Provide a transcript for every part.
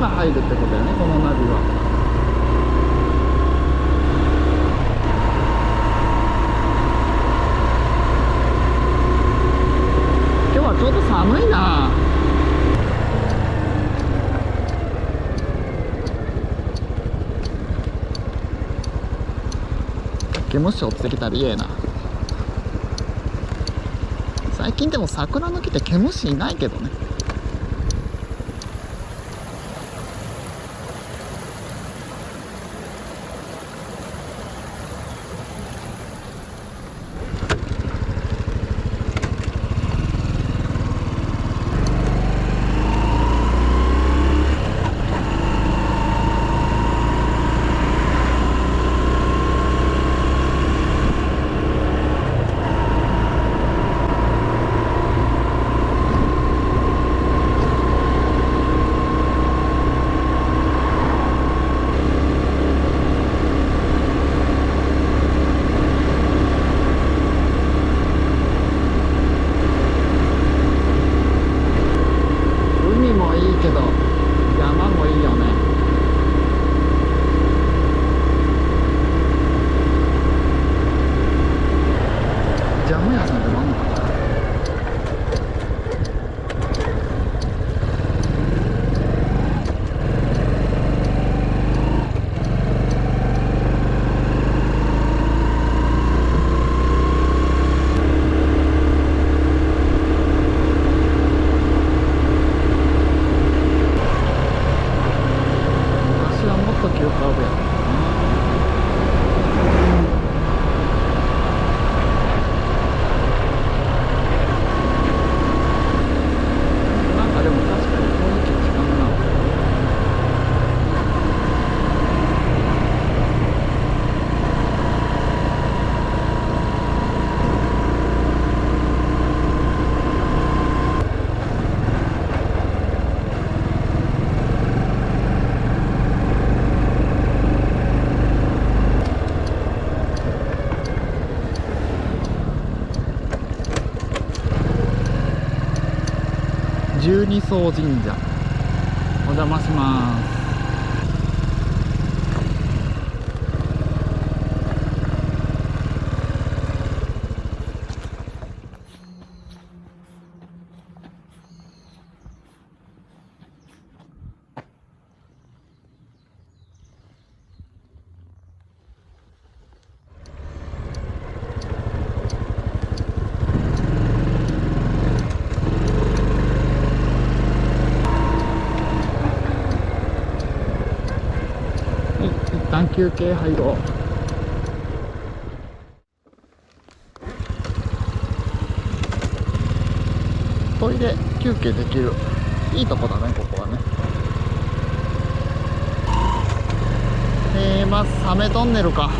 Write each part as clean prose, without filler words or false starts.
から入るってことだよね、このナビは。今日はちょっと寒いな。毛虫落ちてきたら嫌やな。最近でも桜の木って毛虫いないけどね。海もいいけど山もいいよね。ジャム屋さんって何のかな。昔はもっと急カーブやったな。なんかでも確かに雰囲気違うな。十二層神社お邪魔します。一旦休憩入ろう。トイレ休憩できるいいとこだね、ここはね。まずサメトンネルか。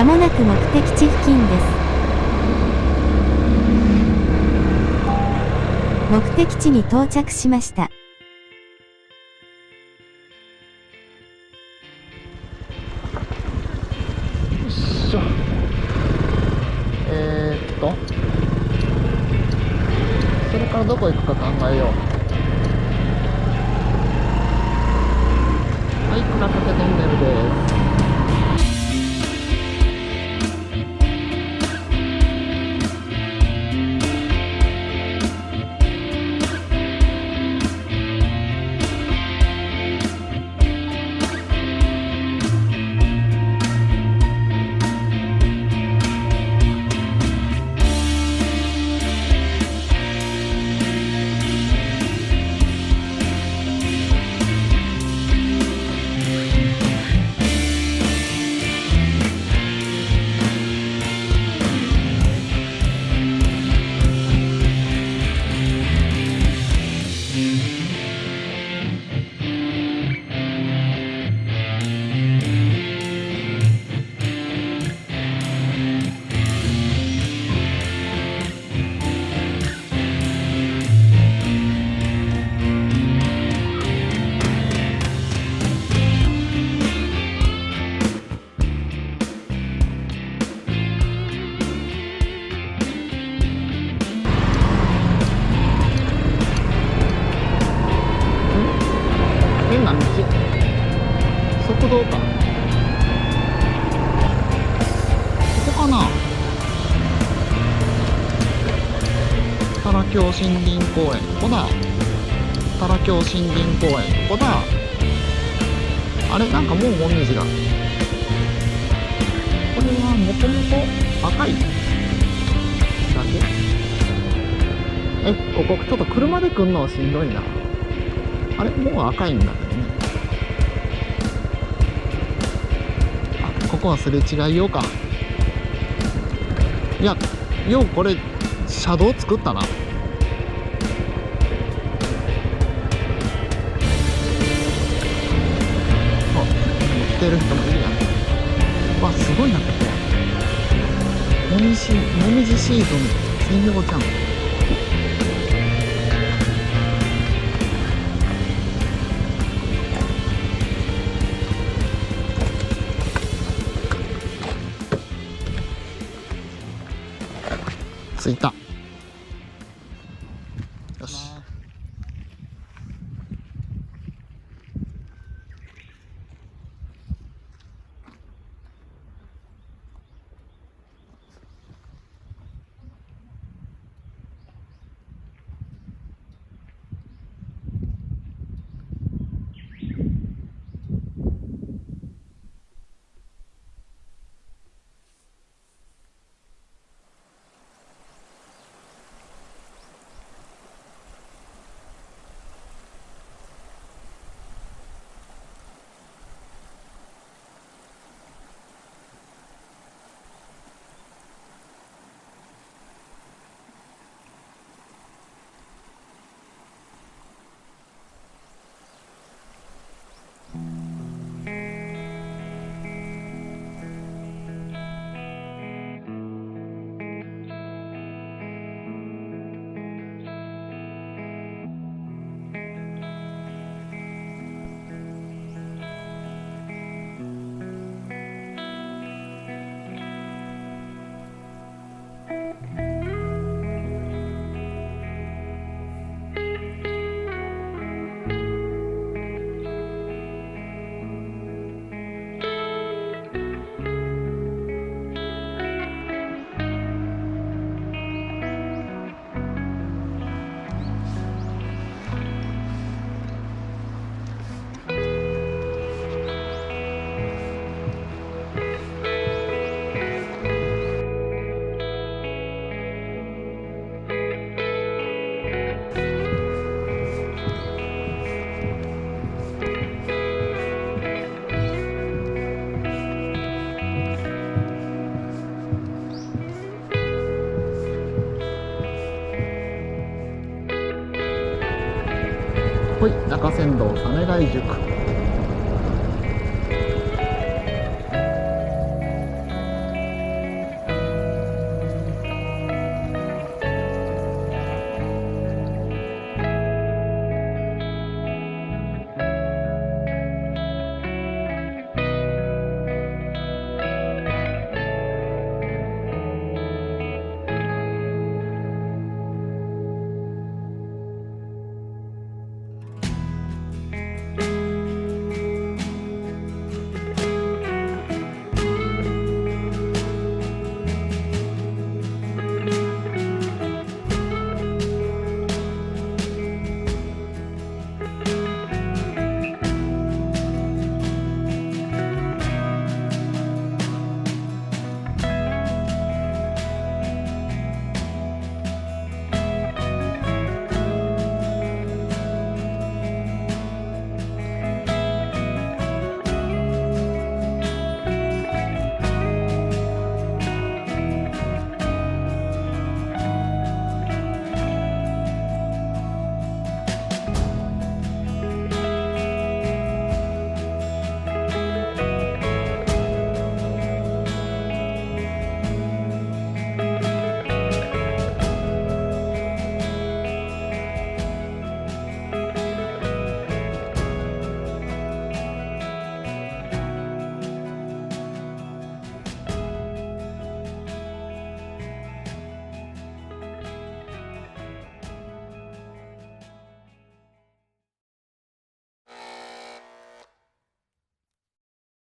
まもなく目的地付近です。目的地に到着しました。よいしょ。それからどこ行くか考えよう。はい、倉掛トンネルです。変な道。側道か。ここかな。多良峡森林公園、ここだ。多良峡森林公園、ここだ。あれ、なんかもうもみじが。これはもともと赤いだけ。ここちょっと車で来んのしんどいな。あれ、もう赤いんだけどね。あ、ここはすれ違いようか。いや、ようこれ車道作ったな。あ、来てる人もいるやん。わ、すごいな、ここ。もみじシーズン専用じゃん。着いた。よし。ほい、中山道実ヶ井宿。